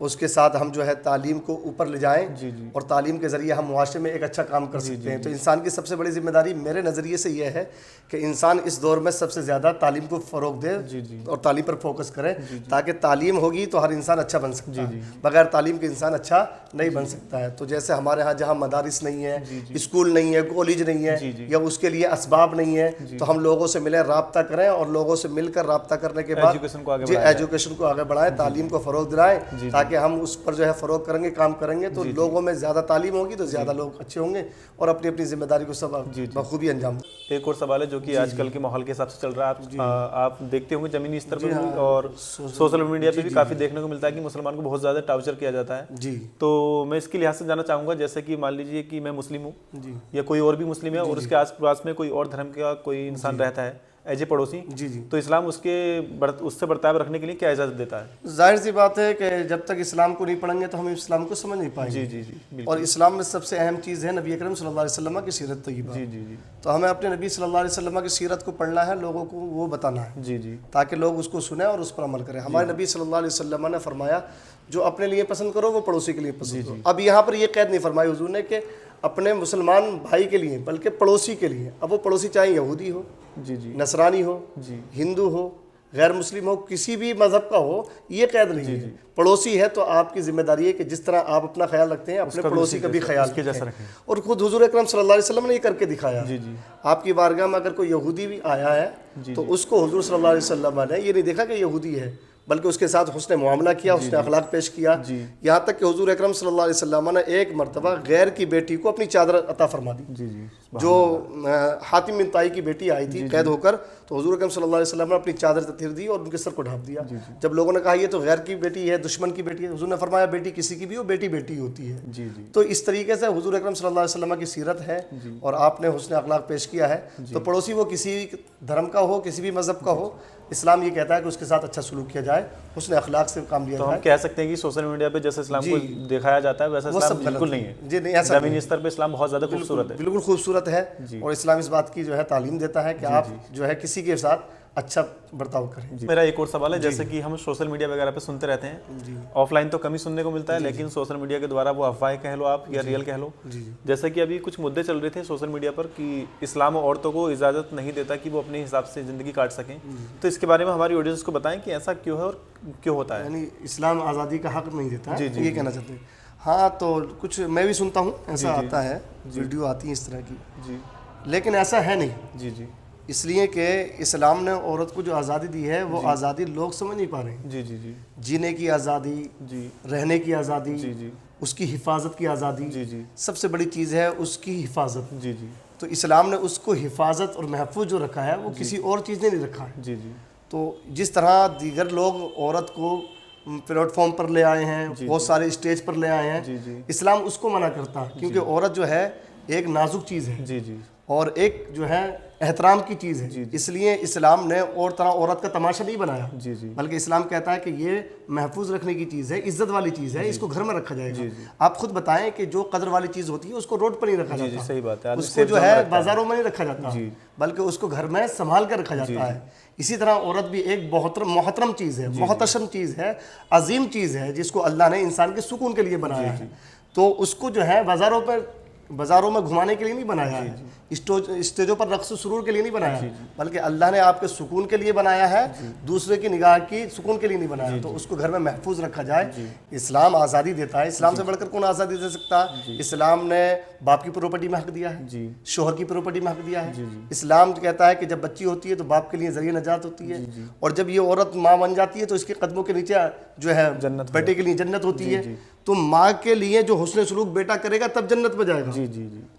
اس کے ساتھ ہم جو ہے تعلیم کو اوپر لے جائیں اور تعلیم کے ذریعے ہم معاشرے میں ایک اچھا کام کر سکتے ہیں. تو انسان کی سب سے بڑی ذمہ داری میرے نظریے سے یہ ہے کہ انسان اس دور میں سب سے زیادہ تعلیم کو فروغ دے اور تعلیم پر فوکس کرے, تاکہ تعلیم ہوگی تو ہر انسان اچھا بن سکتا ہے. بغیر تعلیم کے انسان اچھا نہیں بن سکتا ہے. تو جیسے ہمارے ہاں جہاں مدارس نہیں ہے, اسکول نہیں ہے, کالج نہیں ہے, یا اس کے لیے اسباب نہیں ہے, تو ہم لوگوں سے ملیں, رابطہ کریں, اور لوگوں سے مل کر رابطہ کرنے کے بعد ایجوکیشن کو آگے بڑھائیں, تعلیم کو فروغ دلائیں, تاکہ ہم اس پر جو ہے فروغ کریں گے, کام کریں گے, تو لوگوں میں زیادہ تعلیم ہوگی تو زیادہ لوگ اچھے ہوں گے اور اپنی اپنی ذمہ داری کو سب بخوبی انجام دیں. ایک اور سوال ہے جو کہ آج کل کے ماحول کے حساب سے چل رہا ہے, آپ دیکھتے ہوں گے زمینی استر پر بھی اور سوشل میڈیا پہ بھی کافی دیکھنے کو ملتا ہے کہ مسلمان کو بہت زیادہ ٹارچر کیا جاتا ہے. تو میں اس کے لحاظ سے جاننا چاہوں گا, جیسے کہ مان لیجیے کہ میں مسلم ہوں یا کوئی اور بھی مسلم ہے اور اس کے آس پاس میں کوئی اور دھرم کا کوئی انسان رہتا ہے ایز اے پڑوسی, تو اسلام اس سے برتاؤ رکھنے کے لیے کیا اجازت دیتا ہے؟ ظاہر سی بات ہے کہ جب تک اسلام کو نہیں پڑھیں گے تو ہم اسلام کو سمجھ نہیں پائیں گے. اور اسلام میں سب سے اہم چیز ہے نبی اکرم صلی اللہ علیہ وسلم کی سیرت طیبہ. تو ہمیں اپنے نبی صلی اللہ علیہ وسلم کی سیرت کو پڑھنا ہے, لوگوں کو وہ بتانا ہے تاکہ لوگ اس کو سنیں اور اس پر عمل کریں. ہمارے نبی صلی اللہ علیہ وسلم نے فرمایا جو اپنے لیے پسند کرو وہ پڑوسی کے لیے پسند کرو. اب یہاں پر یہ قید نہیں فرمائی حضور نے کہ اپنے مسلمان بھائی کے لیے, بلکہ پڑوسی کے لیے. اب وہ پڑوسی چاہے یہودی ہو, نصرانی ہو, ہندو ہو, غیر مسلم ہو, کسی بھی مذہب کا ہو, یہ قید نہیں ہے. پڑوسی ہے تو آپ کی ذمہ داری ہے کہ جس طرح آپ اپنا خیال رکھتے ہیں اپنے پڑوسی کا بھی خیال رکھیں. اور خود حضور اکرم صلی اللہ علیہ وسلم نے یہ کر کے دکھایا. آپ کی بارگاہ میں اگر کوئی یہودی بھی آیا ہے تو اس کو حضور صلی اللہ علیہ وسلم نے یہ نہیں دیکھا کہ یہودی ہے, بلکہ اس کے ساتھ حسن معاملہ کیا, حسن اخلاق پیش کیا. یہاں تک کہ حضور اکرم صلی اللہ علیہ وسلم نے ایک مرتبہ غیر کی بیٹی کو اپنی چادر عطا فرما دی. جو حاتم بن طائی کی بیٹی آئی تھی قید ہو کر, تو حضور اکرم صلی اللہ علیہ وسلم نے اپنی چادر تطہیر دی اور ان کے سر کو ڈھانپ دیا. جب لوگوں نے کہا یہ تو غیر کی بیٹی ہے, دشمن کی بیٹی ہے, حضور نے فرمایا بیٹی کسی کی بھی ہو, بیٹی بیٹی ہوتی ہے. تو اس طریقے سے حضور اکرم صلی اللہ علیہ وسلم کی سیرت ہے اور آپ نے حسن اخلاق پیش کیا ہے. تو پڑوسی وہ کسی دھرم کا ہو, کسی بھی مذہب کا ہو, اسلام یہ کہتا ہے کہ اس کے ساتھ اچھا سلوک کیا جائے, حسن اخلاق سے کام لیا جائے. تو ہم کہہ سکتے ہیں کہ سوشل میڈیا پہ جیسے اسلام کو دکھایا جاتا ہے ویسا اسلام بالکل نہیں ہے. جی نہیں, ایسا زمینی استر پہ اسلام بہت زیادہ خوبصورت ہے, بالکل خوبصورت ہے. اور اسلام اس بات کی جو ہے تعلیم دیتا ہے کہ آپ جو ہے کسی کے ساتھ اچھا برتاؤ کریں. میرا ایک اور سوال ہے, جیسے کہ ہم سوشل میڈیا وغیرہ پہ سنتے رہتے ہیں, آف لائن تو کم ہی سننے کو ملتا ہے, لیکن سوشل میڈیا کے دوارا وہ افواہیں کہہ لو آپ یا ریئل کہہ لو, جیسے کہ ابھی کچھ مدعے چل رہے تھے سوشل میڈیا پر کہ اسلام عورتوں کو اجازت نہیں دیتا کہ وہ اپنے حساب سے زندگی کاٹ سکیں. تو اس کے بارے میں ہماری آڈینس کو بتائیں کہ ایسا کیوں ہے اور کیوں ہوتا ہے. یعنی اسلام آزادی کا حق نہیں دیتا ہے, یہ کہنا چاہتے ہیں. ہاں تو کچھ میں بھی سنتا ہوں, ایسا آتا ہے, ویڈیو آتی ہیں اس طرح کی, لیکن ایسا ہے نہیں. اس لیے کہ اسلام نے عورت کو جو آزادی دی ہے وہ آزادی لوگ سمجھ نہیں پا رہے ہیں. جینے کی آزادی, رہنے کی آزادی, اس کی حفاظت کی آزادی, سب سے بڑی چیز ہے اس کی حفاظت. تو اسلام نے اس کو حفاظت اور محفوظ جو رکھا ہے وہ کسی اور چیز نے نہیں رکھا ہے. تو جس طرح دیگر لوگ عورت کو پلیٹ فارم پر لے آئے ہیں, بہت سارے اسٹیج پر لے آئے ہیں, اسلام اس کو منع کرتا ہے, کیونکہ عورت جو ہے ایک نازک چیز ہے اور ایک جو ہے احترام کی چیز ہے. اس لیے اسلام نے اور طرح عورت کا تماشا نہیں بنایا, بلکہ اسلام کہتا ہے کہ یہ محفوظ رکھنے کی چیز ہے, عزت والی چیز ہے, اس کو گھر میں رکھا جائے گا. آپ خود بتائیں کہ جو قدر والی چیز ہوتی ہے اس کو روڈ پر نہیں رکھا جاتا, صحیح بات ہے, اس کو جو ہے بازاروں میں نہیں رکھا جاتا, بلکہ اس کو گھر میں سنبھال کر رکھا جاتا ہے. اسی طرح عورت بھی ایک محترم چیز ہے, محتشم چیز ہے, عظیم چیز ہے, جس کو اللہ نے انسان کے سکون کے لیے بنایا ہے. تو اس کو جو ہے بازاروں میں گھمانے کے لیے نہیں بنایا ہے, اسٹیجوں پر رقص و سرور کے لیے نہیں بنایا ہے, بلکہ اللہ نے آپ کے سکون کے لیے بنایا ہے, دوسرے کی نگاہ کی سکون کے لیے نہیں بنایا. تو اس کو گھر میں محفوظ رکھا جائے. اسلام آزادی دیتا ہے, اسلام سے بڑھ کر کون آزادی دے سکتا ہے. اسلام نے باپ کی پراپرٹی میں حق دیا ہے, شوہر کی پراپرٹی میں حق دیا ہے. اسلام کہتا ہے کہ جب بچی ہوتی ہے تو باپ کے لیے ذریعہ نجات ہوتی ہے, اور جب یہ عورت ماں بن جاتی ہے تو اس کے قدموں کے نیچے جو ہے بیٹے کے لیے جنت ہوتی ہے. تو ماں کے لیے جو حسن سلوک بیٹا کرے گا تب جنت میں جائے گا.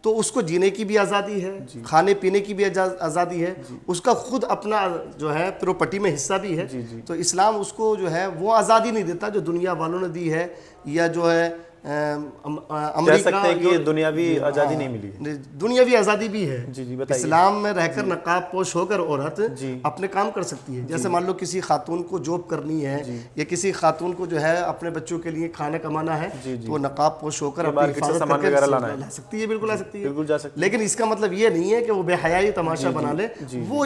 تو اس کو جینے کی بھی آزادی ہے, کھانے پینے کی بھی آزادی ہے, اس کا خود اپنا جو ہے پراپرٹی میں حصہ بھی ہے. تو اسلام اس کو جو ہے وہ آزادی نہیں دیتا جو دنیا والوں نے دی ہے, یا جو ہے امریکہ دنیاوی آزادی نہیں ملی. دنیاوی آزادی بھی ہے. اسلام میں رہ کر نقاب پوش ہو کر عورت اپنے کام کر سکتی ہے. جیسے مان لو کسی خاتون کو جاب کرنی ہے, یا کسی خاتون کو جو ہے اپنے بچوں کے لیے کھانا کمانا ہے, تو وہ نقاب پوش ہو کر اپنی حفاظت کر کے لا سکتی ہے. بالکل آ سکتی ہے, لیکن اس کا مطلب یہ نہیں ہے کہ وہ بے حیائی تماشا بنا لے. وہ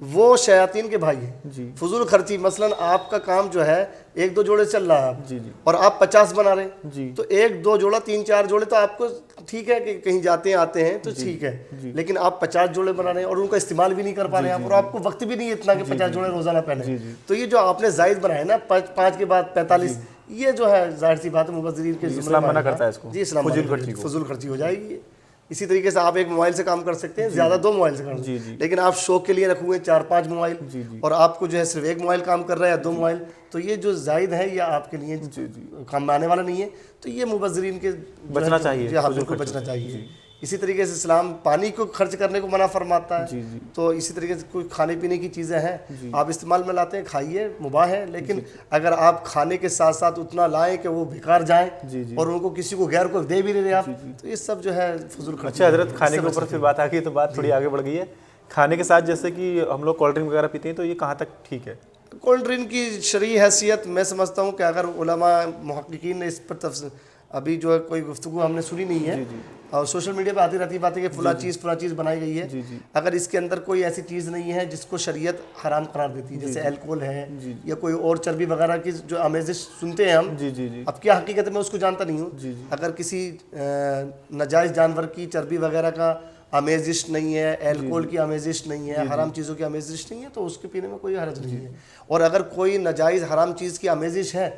وہ شیاطین کے بھائی ہیں. جی. فضول خرچی، مثلا آپ کا کام جو ہے 1-2 جوڑے چل رہا ہے جی جی اور آپ 50 بنا رہے ہیں جی تو 1-2 جوڑا 3-4 جوڑے تو آپ کو ٹھیک ہے کہ کہیں جاتے ہیں آتے ہیں تو ٹھیک ہے، لیکن آپ 50 جوڑے بنا رہے ہیں اور ان کا استعمال بھی نہیں کر پا رہے ہیں اور آپ کو وقت بھی نہیں ہے اتنا کہ 50 جوڑے روزانہ پہنے. تو یہ جو آپ نے زائد بنائے نا 5 کے بعد 45، یہ جو ہے ظاہر سی بات ہے مبذرین کے اسلام منع کرتا ہے اس کو. جی اسلام فضول خرچی ہو جائے گی. اسی طریقے سے آپ ایک موبائل سے کام کر سکتے ہیں، زیادہ 2 موبائل سے کام، لیکن آپ شوق کے لیے رکھے ہوئے 4-5 موبائل اور آپ کو جو ہے صرف 1 موبائل کام کر رہا ہے یا 2 موبائل، تو یہ جو زائد ہے یہ آپ کے لیے کام آنے والا نہیں ہے. تو یہ مبذرین کے بچنا چاہیے، جی ہاں بالکل بچنا چاہیے. اسی طریقے سے اسلام پانی کو خرچ کرنے کو منع فرماتا ہے. تو اسی طریقے سے کوئی کھانے پینے کی چیزیں ہیں آپ استعمال میں لاتے ہیں، کھائیے، مباح ہے، لیکن اگر آپ کھانے کے ساتھ ساتھ اتنا لائیں کہ وہ بیکار جائیں اور ان کو کسی کو غیر کو دے بھی نہیں رہے آپ، تو یہ سب جو ہے فضول خرچی. اچھا حضرت، کھانے کے اوپر پھر بات آ گئی تو بات تھوڑی آگے بڑھ گئی ہے. کھانے کے ساتھ جیسے کہ ہم لوگ کولڈ ڈرنک وغیرہ پیتے ہیں تو یہ کہاں تک ٹھیک ہے؟ کولڈ ڈرنک کی شرعی حیثیت میں سمجھتا ہوں کہ اگر علماء محققین نے اس پر ابھی جو ہے کوئی گفتگو ہم نے سنی نہیں ہے اور سوشل میڈیا پہ آتی رہتی باتیں کہ فلاں چیز بنائی گئی ہے، اگر اس کے اندر کوئی ایسی چیز نہیں ہے جس کو شریعت حرام قرار دیتی ہے، جیسے الکوہل ہے یا کوئی اور چربی وغیرہ کی جو آمیزش سنتے ہیں ہم، اب کیا حقیقت میں اس کو جانتا نہیں ہوں، اگر کسی ناجائز جانور کی چربی وغیرہ کا آمیزش نہیں ہے، الکوہل کی آمیزش نہیں ہے، حرام چیزوں کی آمیزش نہیں ہے تو اس کے پینے میں کوئی حرج نہیں ہے. اور اگر کوئی ناجائز حرام چیز کی آمیزش ہے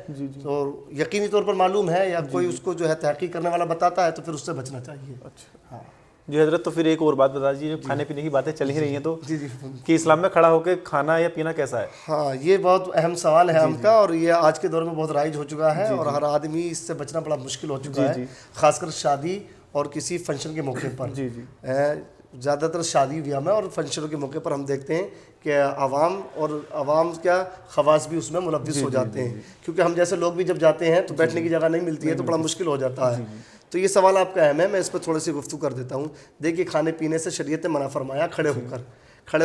تو یقینی طور پر معلوم ہے یا کوئی اس کو جو ہے تحقیق کرنے والا بتاتا ہے تو پھر اس سے بچنا چاہیے. اچھا جی حضرت، تو پھر ایک اور بات بتا دیجیے، کھانے پینے کی باتیں چل ہی رہی ہیں تو کہ اسلام میں کھڑا ہو کے کھانا یا پینا کیسا ہے؟ ہاں یہ بہت اہم سوال ہے ہم کا، اور یہ آج کے دور میں بہت رائج ہو چکا ہے اور ہر آدمی اس سے بچنا بڑا مشکل ہو چکا ہے، خاص کر شادی اور کسی فنکشن کے موقع پر. زیادہ تر شادی بیاہ میں اور فنکشنوں کے موقع پر ہم دیکھتے ہیں کہ عوام کیا خواص بھی اس میں ملوث ہو جاتے ہیں، کیونکہ ہم جیسے لوگ بھی جب جاتے ہیں تو بیٹھنے کی جگہ نہیں ملتی ہے تو بڑا مشکل ہو جاتا ہے. تو یہ سوال آپ کا اہم ہے، میں اس پر تھوڑی سی گفتگو کر دیتا ہوں. دیکھیے کھانے پینے سے شریعت نے منع فرمایا کھڑے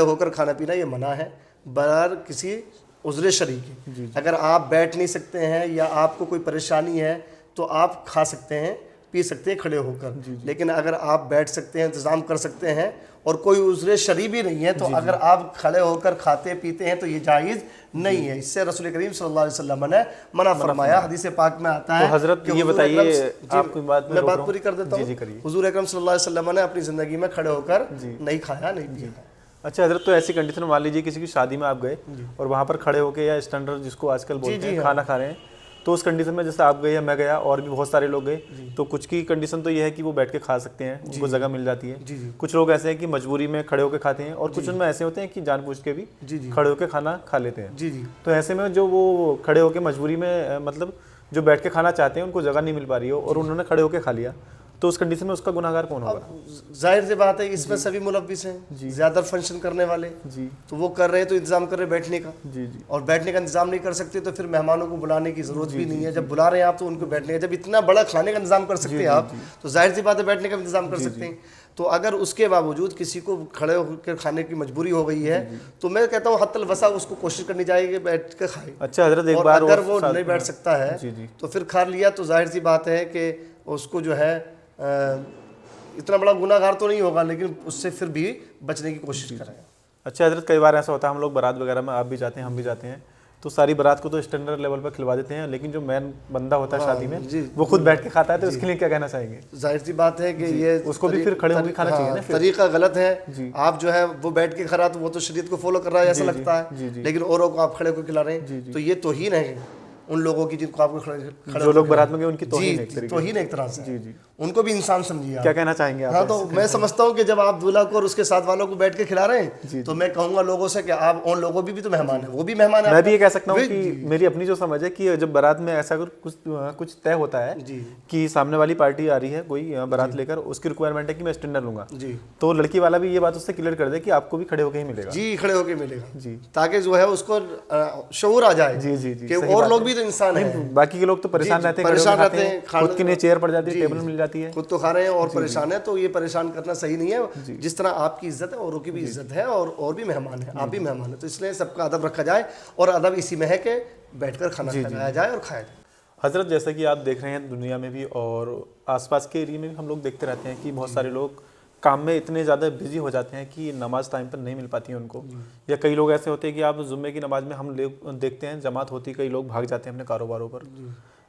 ہو کر کھانا پینا، یہ منع ہے بغیر کسی عذر شرعی کے. اگر آپ بیٹھ نہیں سکتے ہیں یا آپ کو کوئی پریشانی ہے تو آپ کھا سکتے ہیں، پی سکتے ہیں کھڑے ہو کر، لیکن اگر آپ بیٹھ سکتے ہیں، انتظام کر سکتے ہیں اور کوئی عذر شرعی بھی نہیں ہے تو اگر آپ کھڑے ہو کر کھاتے پیتے ہیں تو یہ جائز نہیں ہے. اس سے رسول کریم صلی اللہ علیہ وسلم نے منع فرمایا. حدیث پاک میں آتا ہے. تو حضرت یہ بتائیے، آپ کی بات میں بات پوری کر دیتا ہوں. حضور اکرم صلی اللہ علیہ وسلم نے اپنی زندگی میں کھڑے ہو کر نہیں کھایا نہیں پیا. اچھا حضرت، تو ایسی کنڈیشن مان لیجیے کسی کی شادی میں آپ گئے اور وہاں پر کھڑے ہو کے یا اسٹینڈرڈ جس کو آج کل بولتے ہیں کھانا کھا رہے ہیں، تو اس کنڈیشن میں جیسے آپ گئے یا میں گیا اور بھی بہت سارے لوگ گئے، تو کچھ کی کنڈیشن تو یہ ہے کہ وہ بیٹھ کے کھا سکتے ہیں، ان کو جگہ مل جاتی ہے. کچھ لوگ ایسے ہیں کہ مجبوری میں کھڑے ہو کے کھاتے ہیں اور کچھ ان میں ایسے ہوتے ہیں کہ جان بوجھ کے بھی کھڑے ہو کے کھانا کھا لیتے ہیں. تو ایسے میں جو وہ کھڑے ہو کے مجبوری میں مطلب جو بیٹھ کے کھانا چاہتے ہیں ان کو جگہ نہیں مل پا رہی ہو اور انہوں نے کھڑے ہو کے کھا لیا، تو اس کنڈیشن میں اس کا گناہ گار کون ہوگا؟ ظاہر سی بات ہے اس میں سبھی ملوث ہیں، زیادہ فنکشن کرنے والے تو وہ کر رہے ہیں تو انتظام کر رہے ہیں بیٹھنے کا، اور بیٹھنے کا انتظام نہیں کر سکتے تو پھر مہمانوں کو بلانے کی ضرورت بھی نہیں ہے. جب بلا رہے ہیں آپ تو ان کو بیٹھنے کا، جب اتنا بڑا کھانے کا انتظام کر سکتے ہیں آپ تو ظاہر سی بات ہے بیٹھنے کا انتظام کر سکتے ہیں. تو اگر اس کے باوجود کسی کو کھڑے ہو کر کھانے کی مجبوری ہو گئی ہے تو میں کہتا ہوں حتی الوسع اس کو کوشش کرنی چاہیے کہ بیٹھ کے کھائے. اچھا حضرت، ایک اور بار اگر وہ نہیں بیٹھ سکتا ہے تو پھر کھا لیا تو ظاہر سی بات ہے کہ اس کو جو ہے اتنا بڑا گناہ گار تو نہیں ہوگا، لیکن اس سے پھر بھی بچنے کی کوشش کریں. اچھا حضرت، کئی بار ایسا ہوتا ہے ہم لوگ بارات وغیرہ میں، آپ بھی جاتے ہیں ہم بھی جاتے ہیں، تو ساری بارات کو تو اسٹینڈرڈ لیول پہ کھلوا دیتے ہیں، لیکن جو مین بندہ ہوتا ہے شادی میں وہ خود بیٹھ کے کھاتا ہے، تو اس کے لیے کیا کہنا چاہیں گے؟ ظاہر سی بات ہے کہ یہ اس کو بھی پھر کھڑے ہو کے کھانا چاہیے نا. طریقہ غلط ہے. آپ جو ہے وہ بیٹھ کے کھا رہا تو وہ تو شریعت کو فالو کر رہا ہے ایسا لگتا ہے، لیکن اوروں کو آپ کھڑے ہو کے کھلا رہے ہیں تو یہ توہین ہے ان لوگوں کی جن کو آپ کو کھڑے جو لوگ بارات میں گئے ان کی توہین ایک طرح سے. ان کو بھی انسان سمجھیے. کیا کہنا چاہیں گے آپ؟ ہاں تو میں سمجھتا ہوں کہ جب آپ دولہا کو اور اس کے ساتھ والوں کو بیٹھ کے کھلا رہے ہیں تو میں کہوں گا لوگوں سے کہ آپ ان لوگوں بھی تو مہمان ہیں، وہ بھی مہمان ہیں. میں بھی یہ کہہ سکتا ہوں کہ میری اپنی جو سمجھ ہے کہ جب بارات میں ایسا کچھ طے ہوتا ہے کہ سامنے والی پارٹی آ رہی ہے کوئی بارات لے کر، اس کی ریکوائرمنٹ ہے کہ میں اسٹینڈر لوں گا، تو لڑکی والا بھی یہ بات اس سے کلیئر کر دے کہ آپ کو بھی کھڑے ہو کے ہی ملے گا. جی کھڑے ہو کے ملے گا تاکہ جو ہے اس کو شعور آ جائے کہ اور لوگ بھی تو انسان ہیں. باقی کے لوگ تو پریشان رہتے ہیں، خود کے لیے چیئر پڑ جاتی ہے، ٹیبل مل جاتی ہے، خود تو کھا رہے ہیں اور پریشان ہے. تو یہ پریشان کرنا صحیح نہیں ہے. جس طرح آپ کی عزت ہے اوروں کی بھی عزت ہے، اور بھی مہمان ہیں، آپ بھی مہمان ہیں، تو اس لیے سب کا ادب رکھا جائے اور ادب اسی میں ہے کہ بیٹھ کر کھانا کھلایا جائے اور کھایا جائے. حضرت جیسا کہ آپ دیکھ رہے ہیں دنیا میں بھی اور آس پاس کے ایریے میں بھی ہم لوگ دیکھتے رہتے ہیں کہ بہت سارے لوگ کام میں اتنے زیادہ بزی ہو جاتے ہیں کہ نماز ٹائم پر نہیں مل پاتی ہے ان کو. یا کئی لوگ ایسے ہوتے ہیں کہ آپ جمعے کی نماز میں ہم دیکھتے ہیں جماعت ہوتی، کئی لوگ بھاگ جاتے ہیں اپنے کاروباروں پر.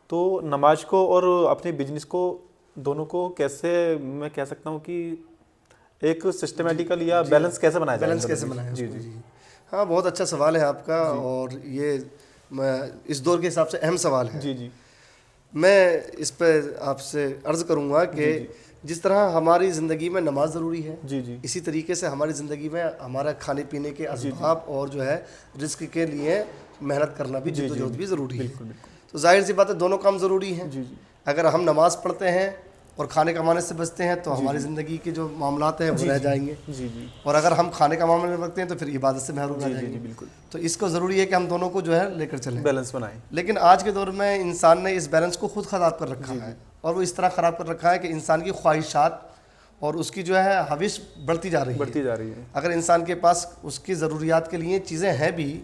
تو نماز کو اور اپنے بزنس کو دونوں کو کیسے میں کہہ سکتا ہوں کہ ایک سسٹمیٹیکل یا بیلنس کیسے بنایا جائے؟ بیلنس کیسے بنایا؟ جی جی ہاں، بہت اچھا سوال ہے آپ کا، اور یہ اس دور کے حساب سے اہم سوال ہے. جی جی میں اس پہ آپ سے عرض کروں گا کہ جس طرح ہماری زندگی میں نماز ضروری ہے، جی جی اسی طریقے سے ہماری زندگی میں ہمارا کھانے پینے کے اسباب اور جو ہے رزق کے لیے محنت کرنا بھی، جدوجہد بھی ضروری ہے. تو ظاہر سی بات ہے دونوں کام ضروری ہیں. اگر ہم نماز پڑھتے ہیں اور کھانے کمانے سے بچتے ہیں تو ہماری زندگی کے جو معاملات ہیں وہ رہ جائیں گے. اور اگر ہم کھانے کمانے میں رکھتے ہیں تو پھر عبادت سے محروم رہ جائیں گے. بالکل. تو اس کو ضروری ہے کہ ہم دونوں کو جو ہے لے کر چلیں، بیلنس بنائیں. لیکن آج کے دور میں انسان نے اس بیلنس کو خود خراب کر رکھا ہے، اور وہ اس طرح خراب کر رکھا ہے کہ انسان کی خواہشات اور اس کی جو ہے حوث بڑھتی جا رہی ہے. اگر انسان کے پاس اس کی ضروریات کے لیے چیزیں ہیں بھی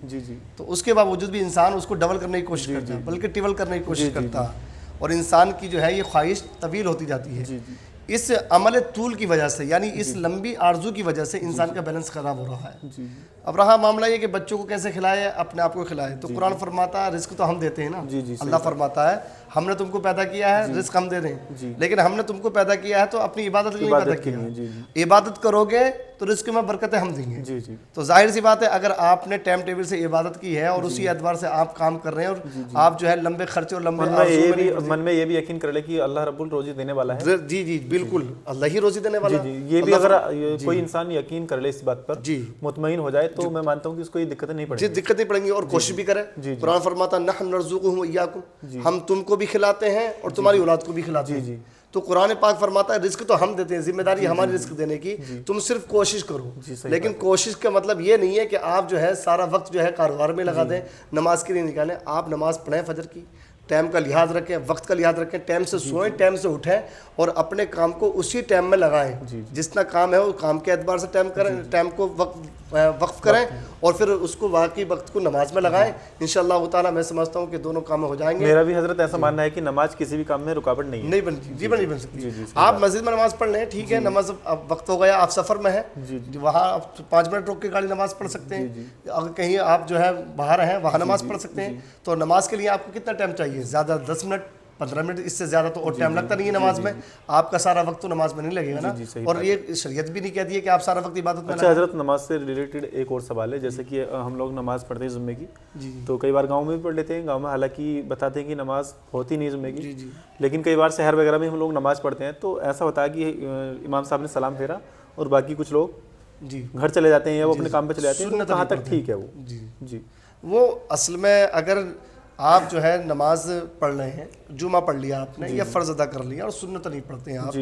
تو اس کے باوجود بھی انسان اس کو ڈبل کرنے کی کوشش کرتا ہے، بلکہ ٹیبل کرنے کی کوشش کرتا ہے، اور انسان کی جو ہے یہ خواہش طویل ہوتی جاتی ہے. اس عمل طول کی وجہ سے، یعنی اس لمبی آرزو کی وجہ سے انسان کا بیلنس خراب ہو رہا ہے. اب رہا معاملہ یہ کہ بچوں کو کیسے کھلائے، اپنے آپ کو کھلائے. تو قرآن فرماتا ہے رزق تو ہم دیتے ہیں نا. اللہ فرماتا ہے ہم نے تم کو پیدا کیا ہے، رزق ہم دے دیں، لیکن ہم نے تم کو پیدا کیا ہے تو اپنی عبادت کے لیے پیدا کیا ہے. عبادت کرو گے تو رزق میں برکتیں ہم دیں گے. تو ظاہر سی بات ہے اگر آپ نے ٹائم ٹیبل سے عبادت کی ہے اور اسی اعتبار سے آپ کام کر رہے ہیں اور آپ جو ہے لمبے خرچے اور لمبے من میں یہ بھی یقین کر لے کہ اللہ رب الروزی دینے والا ہے. جی بالکل، اللہ ہی روزی دینے والا ہے. یہ بھی اگر کوئی انسان یقین کر لے اس بات پر، مطمئن ہو جائے، تو میں مانتا ہوں کہ اس کو یہ دقتیں نہیں پڑیں گی. دقت نہیں پڑیں گی، اور کوشش بھی کرے. قرآن فرماتا ہے نحن نرزقکم وایاکم، ہم تم کو بھی کھلاتے ہیں اور تمہاری اولاد کو بھی کھلاتے ہیں. تو قرآن پاک فرماتا ہے رزق تو ہم دیتے ہیں، ذمہ داری ہماری رزق دینے کی، تم صرف کوشش کرو. لیکن کوشش کا مطلب یہ نہیں ہے کہ آپ جو ہے سارا وقت جو ہے کاروبار میں لگا دیں، نماز کے لیے نکالیں. آپ نماز پڑھیں، فجر کی ٹائم کا لحاظ رکھیں، وقت کا لحاظ رکھیں، ٹائم سے سوئیں، ٹائم سے اٹھیں، اور اپنے کام کو اسی ٹائم میں لگائیں. جتنا کام ہے وہ کام کے اعتبار سے ٹائم کو وقف کریں، اور پھر اس کو واقعی وقت کو نماز میں لگائیں. انشاءاللہ تعالیٰ میں سمجھتا ہوں کہ دونوں کام ہو جائیں گے. میرا بھی حضرت ایسا ماننا ہے کہ نماز کسی بھی کام میں رکاوٹ نہیں ہے. نہیں بنتی، نہیں بن سکتی. آپ مسجد میں نماز پڑھ لیں، ٹھیک ہے، نماز اب وقت ہو گیا، آپ سفر میں ہیں، وہاں آپ 5 منٹ روک کے گاڑی نماز پڑھ سکتے ہیں. اگر کہیں آپ جو ہے باہر ہیں وہاں نماز پڑھ سکتے ہیں. تو نماز کے لیے آپ کو کتنا ٹائم چاہیے؟ زیادہ 10 منٹ 15 منٹ، اس سے زیادہ تو اور ٹائم لگتا نہیں ہے نماز میں. آپ کا سارا وقت تو نماز میں نہیں لگے گا نا. اور یہ شریعت بھی نہیں کہتی ہے کہ آپ سارا وقت عبادت میں. اچھا حضرت، نماز سے ریلیٹڈ ایک اور سوال ہے. جیسے کہ ہم لوگ نماز پڑھتے ہیں جمعے کی، تو کئی بار گاؤں میں بھی پڑھ لیتے ہیں. گاؤں میں حالانکہ بتاتے ہیں کہ نماز ہوتی نہیں جمعے کی، لیکن کئی بار شہر وغیرہ میں ہم لوگ نماز پڑھتے ہیں. تو ایسا ہوتا ہے کہ امام صاحب نے سلام پھیرا اور باقی کچھ لوگ گھر چلے جاتے ہیں یا وہ اپنے کام پہ چلے جاتے ہیں. کہاں تک ٹھیک ہے وہ؟ وہ اصل میں اگر آپ جو ہے نماز پڑھ رہے ہیں، جمعہ پڑھ لیا آپ نے یا فرض ادا کر لیا اور سنت نہیں پڑھتے ہیں آپ،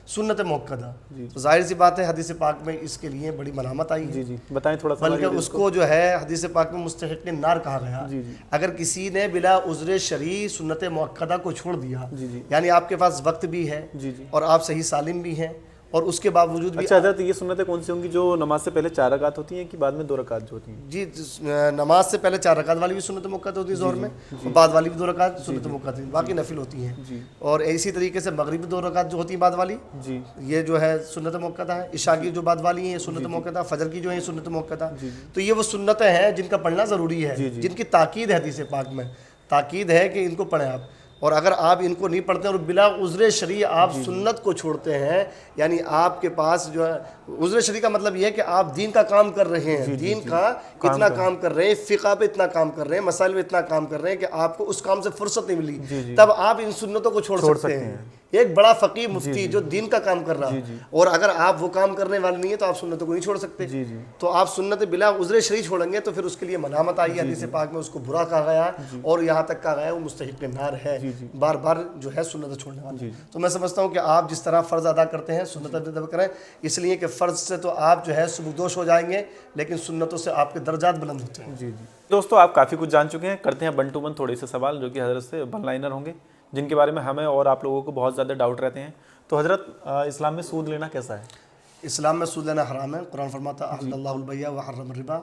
سنت موقدہ، تو ظاہر سی بات ہے حدیث پاک میں اس کے لیے بڑی ملامت آئی ہے. بتائیں تھوڑا سا. بلکہ اس کو جو ہے حدیث پاک میں مستحق نار کہا گیا. اگر کسی نے بلا عذر شرعی سنت موقدہ کو چھوڑ دیا، یعنی آپ کے پاس وقت بھی ہے اور آپ صحیح سالم بھی ہیں، اور اس کے باوجود بھی. اچھا حضرت، یہ سنتیں کون سی ہوں گی جو نماز سے پہلے 4 رکعت ہوتی ہیں کہ بعد میں 2 رکعت جو ہوتی ہیں؟ جی، نماز سے پہلے 4 رکعت والی بھی سنت موقت ہوتی ہے ظہر میں، اور بعد والی بھی 2 رکعت سنت موقت ہوتی ہیں، باقی نفل ہوتی ہیں. اور اسی طریقے سے مغرب 2 رکعت جو ہوتی ہیں بعد والی، یہ جو ہے سنت موقت ہے. عشاء کی جو بعد والی ہیں یہ سنت موقت ہے. فجر کی جو ہے یہ سنت موقت ہے. تو یہ وہ سنتیں ہیں جن کا پڑھنا ضروری ہے، جن کی تاکید ہے حدیث پاک میں، تاکید ہے کہ ان کو پڑھیں آپ. اور اگر آپ ان کو نہیں پڑھتے اور بلا عذر شرعی آپ سنت کو چھوڑتے ہیں، یعنی آپ کے پاس جو ہے عذر شرعی کا مطلب یہ ہے کہ آپ دین کا کام کر رہے ہیں، دین کا اتنا کام کر رہے ہیں، فقہ پہ اتنا کام کر رہے ہیں، مسائل میں اتنا کام کر رہے ہیں کہ آپ کو اس کام سے فرصت نہیں ملی، تب آپ ان سنتوں کو چھوڑ سکتے ہیں. ایک بڑا فقیہ مفتی جو دین کا کام کر رہا ہے، اور اگر آپ وہ کام کرنے والے نہیں ہیں تو آپ سنتوں کو نہیں چھوڑ سکتے. تو آپ سنت بلا عذر شرعی چھوڑیں گے تو پھر اس کے لیے ملامت آئی ہے. حدیث پاک میں اس کو برا کہا گیا ہے اور یہاں تک کہا گیا ہے وہ مستحق نار ہے بار بار جو ہے سنت چھوڑنے والا. تو میں سمجھتا ہوں کہ آپ جس طرح فرض ادا کرتے ہیں سنت ادا کریں، اس لیے کہ فرض سے تو آپ جو ہے سبکدوش ہو جائیں گے، لیکن سنتوں سے آپ کے درجات بلند ہوتے ہیں. دوستو، آپ کافی کچھ جان چکے ہیں. کرتے ہیں 1 to 1 تھوڑے سے سوال جو کہ حضرت سے 1 لائنر ہوں گے، جن کے بارے میں ہمیں اور آپ لوگوں کو بہت زیادہ ڈاؤٹ رہتے ہیں. تو حضرت، اسلام میں سود لینا کیسا ہے؟ اسلام میں سود لینا حرام ہے. قرآن فرماتا ہے احل اللہ البیع وحرم الربا.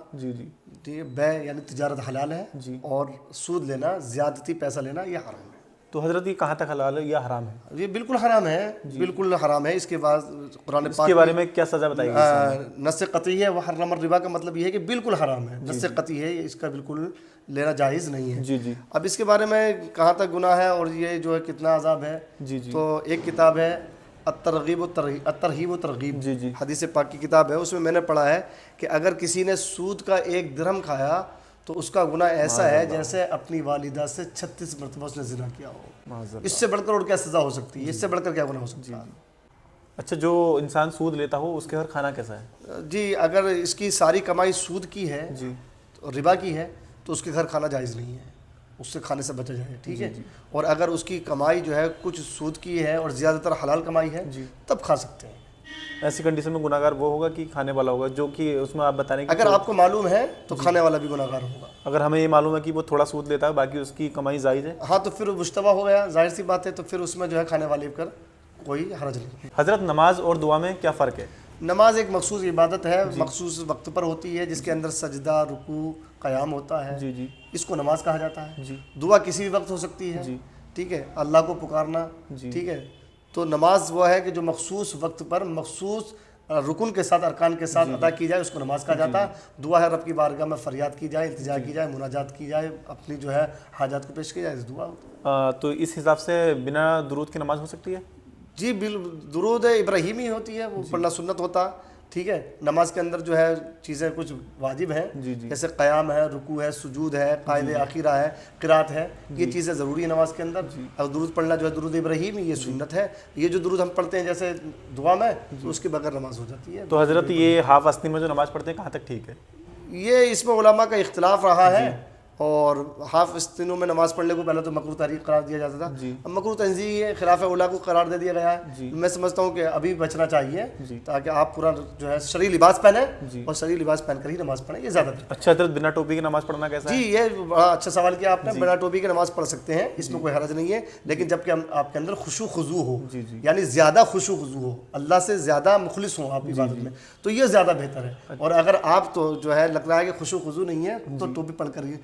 بیع یعنی تجارت حلال ہے، اور سود لینا، زیادتی پیسہ لینا، یہ حرام ہے. تو حضرت یہ کہاں تک حلال ہے یا حرام ہے؟ یہ بالکل حرام ہے، بالکل حرام ہے. اس کے بعد قرآن اس کے بارے میں کیا سزا بتائی گئی؟ نص قطعی ہے. وحرم الربا کا مطلب یہ ہے کہ بالکل حرام ہے، نص قطعی ہے، اس کا بالکل لینا جائز نہیں ہے. جی جی. اب اس کے بارے میں کہاں تک گناہ ہے اور یہ جو ہے کتنا عذاب ہے. جی جی. تو ایک کتاب ہے الترغیب و ترغیب، جی جی. حدیث پاک کی کتاب ہے. اس میں نے پڑھا ہے کہ اگر کسی نے سود کا 1 درہم کھایا تو اس کا گناہ ایسا ہے جیسے اپنی والدہ سے 36 مرتبہ اس نے زنا کیا ہو. اس سے بڑھ کر اور کیا سزا ہو سکتی ہے؟ اس سے بڑھ کر کیا گناہ ہو سکتا ہے؟ اچھا، جو انسان سود لیتا ہو اس کے گھر کھانا کیسا ہے؟ جی اگر اس کی ساری کمائی سود کی ہے، جی، ربا کی ہے، تو اس کے گھر کھانا جائز نہیں ہے، اس سے کھانے سے بچا جائے. ٹھیک ہے. اور اگر اس کی کمائی جو ہے کچھ سود کی ہے اور زیادہ تر حلال کمائی ہے تب کھا سکتے ہیں. ایسی کنڈیشن میں گناہ گار وہ ہوگا کہ کھانے والا ہوگا، جو کہ اس میں آپ بتانے کی اگر آپ کو معلوم ہے تو کھانے والا بھی گناہ گار ہوگا. اگر ہمیں یہ معلوم ہے کہ وہ تھوڑا سود لیتا ہے باقی اس کی کمائی جائز ہے، ہاں تو پھر مشتبہ ہو گیا، ظاہر سی بات ہے. تو پھر اس میں جو ہے کھانے والے پر کوئی حرج نہیں. حضرت نماز اور دعا میں کیا فرق ہے؟ نماز ایک مخصوص عبادت ہے، مخصوص وقت پر ہوتی ہے، جس کے اندر سجدہ، رکوع، قیام ہوتا ہے. جی جی. اس کو نماز کہا جاتا ہے. جی. دعا کسی بھی وقت ہو سکتی ہے. ٹھیک ہے. اللہ کو پکارنا. ٹھیک ہے. تو نماز وہ ہے کہ جو مخصوص وقت پر مخصوص رکن کے ساتھ، ارکان کے ساتھ ادا کی جائے، اس کو نماز کہا جاتا ہے. دعا ہے رب کی بارگاہ میں فریاد کی جائے، التجا کی جائے، مناجات کی جائے، اپنی جو ہے حاجات کو پیش کی جائے، دعا ہوتی ہے. تو اس حساب سے بنا درود کی نماز ہو سکتی ہے؟ جی درود ابراہیمی ہوتی ہے، وہ پڑھنا سنت ہوتا. ٹھیک ہے. نماز کے اندر جو ہے چیزیں کچھ واجب ہیں، جیسے قیام ہے، رکوع ہے، سجود ہے، قائد آخرہ ہے، قرات ہے. یہ چیزیں ضروری ہیں نماز کے اندر. اور درود پڑھنا جو ہے درود ابراہیمی، یہ سنت ہے. یہ جو درود ہم پڑھتے ہیں جیسے دعا میں، تو اس کے بغیر نماز ہو جاتی ہے. تو حضرت یہ ہاف وسطی میں جو نماز پڑھتے ہیں کہاں تک ٹھیک ہے؟ یہ اس میں علماء کا اختلاف رہا ہے. اور ہاف استنوں میں نماز پڑھنے کو پہلے تو مکروہ تحریک قرار دیا جاتا تھا. اب مکروہ تنزیہی ہے، خلاف اولیٰ کو قرار دے دیا گیا ہے. میں سمجھتا ہوں کہ ابھی بچنا چاہیے تاکہ آپ پورا جو ہے شرعی لباس پہنیں اور شرعی لباس پہن کر ہی نماز پڑھیں، یہ زیادہ بہتر. اچھا حضرت، بنا ٹوپی کی نماز پڑھنا کیسا ہے؟ جی یہ بڑا اچھا سوال کیا آپ نے. بنا ٹوپی کی نماز پڑھ سکتے ہیں، اس میں کوئی حرج نہیں ہے، لیکن جب کہ آپ کے اندر خشوع خضوع ہو، یعنی زیادہ خشوع خضوع ہو، اللہ سے زیادہ مخلص ہوں آپ عبادت میں، تو یہ زیادہ بہتر ہے. اور اگر آپ تو جو ہے لگ رہا ہے کہ خشوع خضوع نہیں ہے تو ٹوپی پہن کر ہی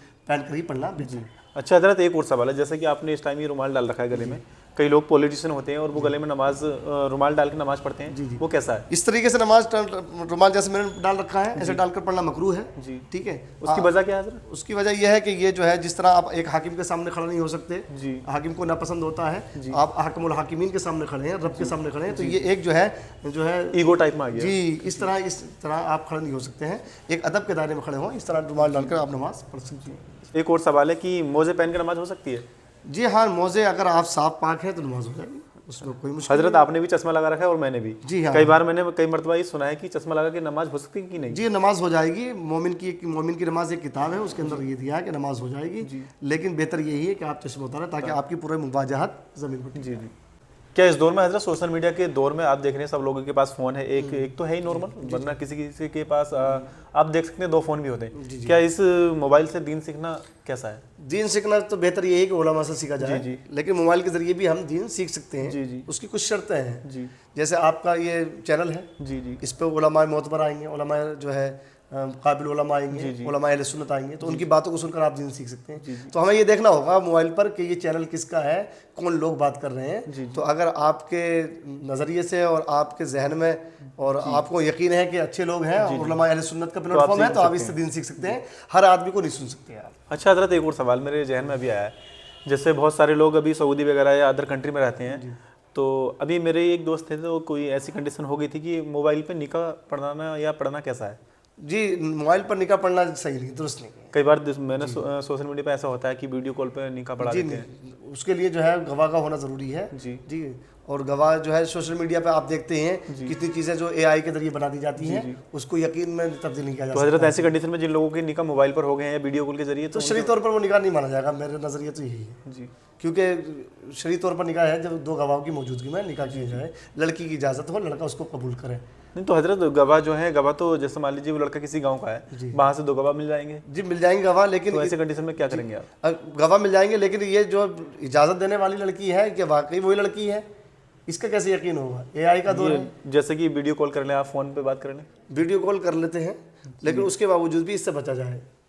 پڑھنا بہتر ہے. اچھا حضرت، ایک اور سوال ہے. جیسے کہ آپ نے اس ٹائم یہ رومال ڈال رکھا ہے گلے میں، کئی لوگ پولیٹیشین ہوتے ہیں اور وہ گلے میں رومال ڈال کے نماز پڑھتے ہیں، وہ کیسا ہے؟ اس طریقے سے نماز رومال جیسے میں نے ڈال رکھا ہے ایسے ڈال کر پڑھنا مکروہ ہے. ٹھیک ہے. اس کی وجہ کیا ہے حضرت؟ اس کی وجہ یہ ہے کہ یہ جو ہے جس طرح آپ ایک حاکم کے سامنے کھڑے نہیں ہو سکتے، حاکم کو ناپسند ہوتا ہے، آپ حاکم الحاکمین کے سامنے کھڑے ہیں، رب کے سامنے کھڑے ہیں، تو یہ ایک جو ہے ایگو ٹائپ میں آ گیا. جی اس طرح آپ کھڑے نہیں ہو سکتے ہیں. ایک ادب کے دائرے میں کھڑے ہوں، اس طرح رومال ڈال کر آپ نماز پڑھ سکتے ہیں. ایک اور سوال ہے کہ موزے پہن کے نماز ہو سکتی ہے؟ جی ہاں، موزے اگر آپ صاف پاک ہیں تو نماز ہو جائے گی، اس میں کوئی مشکل. حضرت آپ نے بھی چشمہ لگا رکھا ہے اور میں نے بھی. جی ہاں. کئی بار میں نے کئی مرتبہ یہ سنا ہے کہ چشمہ لگا کے نماز ہو سکتی ہے کہ نہیں؟ جی نماز ہو جائے گی. مومن کی نماز ایک کتاب ہے، اس کے اندر یہ دیا ہے کہ نماز ہو جائے گی، لیکن بہتر یہی ہے کہ آپ چشمہ اتاریں تاکہ آپ کی پورے مواجہت زمین پر. جی جی. کیا اس دور میں حضرت، سوشل میڈیا کے دور میں آپ دیکھ رہے ہیں سب لوگوں کے پاس فون ہے، ایک تو ہے ہی نارمل، ورنہ کسی کے پاس آپ دیکھ سکتے ہیں 2 فون بھی ہوتے ہیں. کیا اس موبائل سے دین سیکھنا کیسا ہے؟ دین سیکھنا تو بہتر یہی ہے کہ علماء سے سیکھا جائے، لیکن موبائل کے ذریعے بھی ہم دین سیکھ سکتے ہیں. اس کی کچھ شرطیں ہیں. جیسے آپ کا یہ چینل ہے، اس پہ علماء معتبر آئیں گے، علماء جو ہے قابل علماء آئیں گے، علماء اہل سنت آئیں گے، تو ان کی باتوں کو سن کر آپ دین سیکھ سکتے ہیں. تو ہمیں یہ دیکھنا ہوگا موبائل پر کہ یہ چینل کس کا ہے، کون لوگ بات کر رہے ہیں. تو اگر آپ کے نظریے سے اور آپ کے ذہن میں اور آپ کو یقین ہے کہ اچھے لوگ ہیں، علماء اہل سنت کا پلیٹ فارم ہے، تو آپ اس سے دین سیکھ سکتے ہیں. ہر آدمی کو نہیں سن سکتے آپ. اچھا حضرت، ایک اور سوال میرے ذہن میں ابھی آیا ہے. جیسے بہت سارے لوگ ابھی سعودی وغیرہ یا ادر کنٹری میں رہتے ہیں، تو ابھی میرے ایک دوست تھے تو کوئی ایسی کنڈیشن ہو گئی تھی کہ موبائل پہ نکاح پڑھانا یا پڑھنا کیسا ہے؟ جی موبائل پر نکاح پڑھنا صحیح نہیں، درست نہیں. کئی بار میں نے سوشل میڈیا پہ ایسا ہوتا ہے کہ ویڈیو کال پہ نکاح پڑھا دیتے ہیں. اس کے لیے جو ہے گواہ کا ہونا ضروری ہے. جی اور گواہ جو ہے سوشل میڈیا پہ آپ دیکھتے ہیں کتنی چیزیں جو اے آئی کے ذریعے بنا دی جاتی ہیں، اس کو یقین میں تبدیل نہیں کیا جا سکتا. تو حضرت ایسی کنڈیشن میں جن لوگوں کے نکاح موبائل پر ہو گئے ہیں یا ویڈیو کال کے ذریعے، تو شرعی طور پر وہ نکاح نہیں مانا جائے گا. میرے نظریے تو یہی ہے. کیونکہ شرعی طور پر نکاح ہے جب 2 گواہوں کی موجودگی میں نکاح کیا جائے، لڑکی کی اجازت ہو، لڑکا اس کو قبول کرے. نہیں تو حضرت گواہ جو ہے، گواہ تو جیسے مان لیجیے وہ لڑکا کسی گاؤں کا ہے، وہاں سے 2 گواہ مل جائیں گے. جی مل جائیں گے گواہ، لیکن ایسی کنڈیشن میں کیا کریں گے آپ؟ گواہ مل جائیں گے، لیکن یہ جو اجازت دینے والی لڑکی ہے کہ واقعی وہی لڑکی ہے، اس کا کیسے یقین ہوگا؟ اے آئی کا دور ہے. جیسے کہ ویڈیو کال کر لیں، آپ فون پہ بات کر لیں. ویڈیو کال کر لیتے ہیں، لیکن اس کے باوجود بھی اس سے بچا جائے.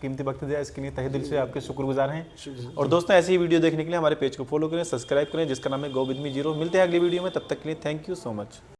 قیمتی وقت دیا اس کے لیے تہہ دل سے آپ کے شکر گزار ہیں. اور دوستوں ایسی ہی ویڈیو دیکھنے کے لیے ہمارے پیج کو فالو کریں, سبسکرائب کریں جس کا نام ہے گو ود می 0. ملتے ہیں اگلی ویڈیو میں, تب تک کے لیے تھینک یو سو مچ.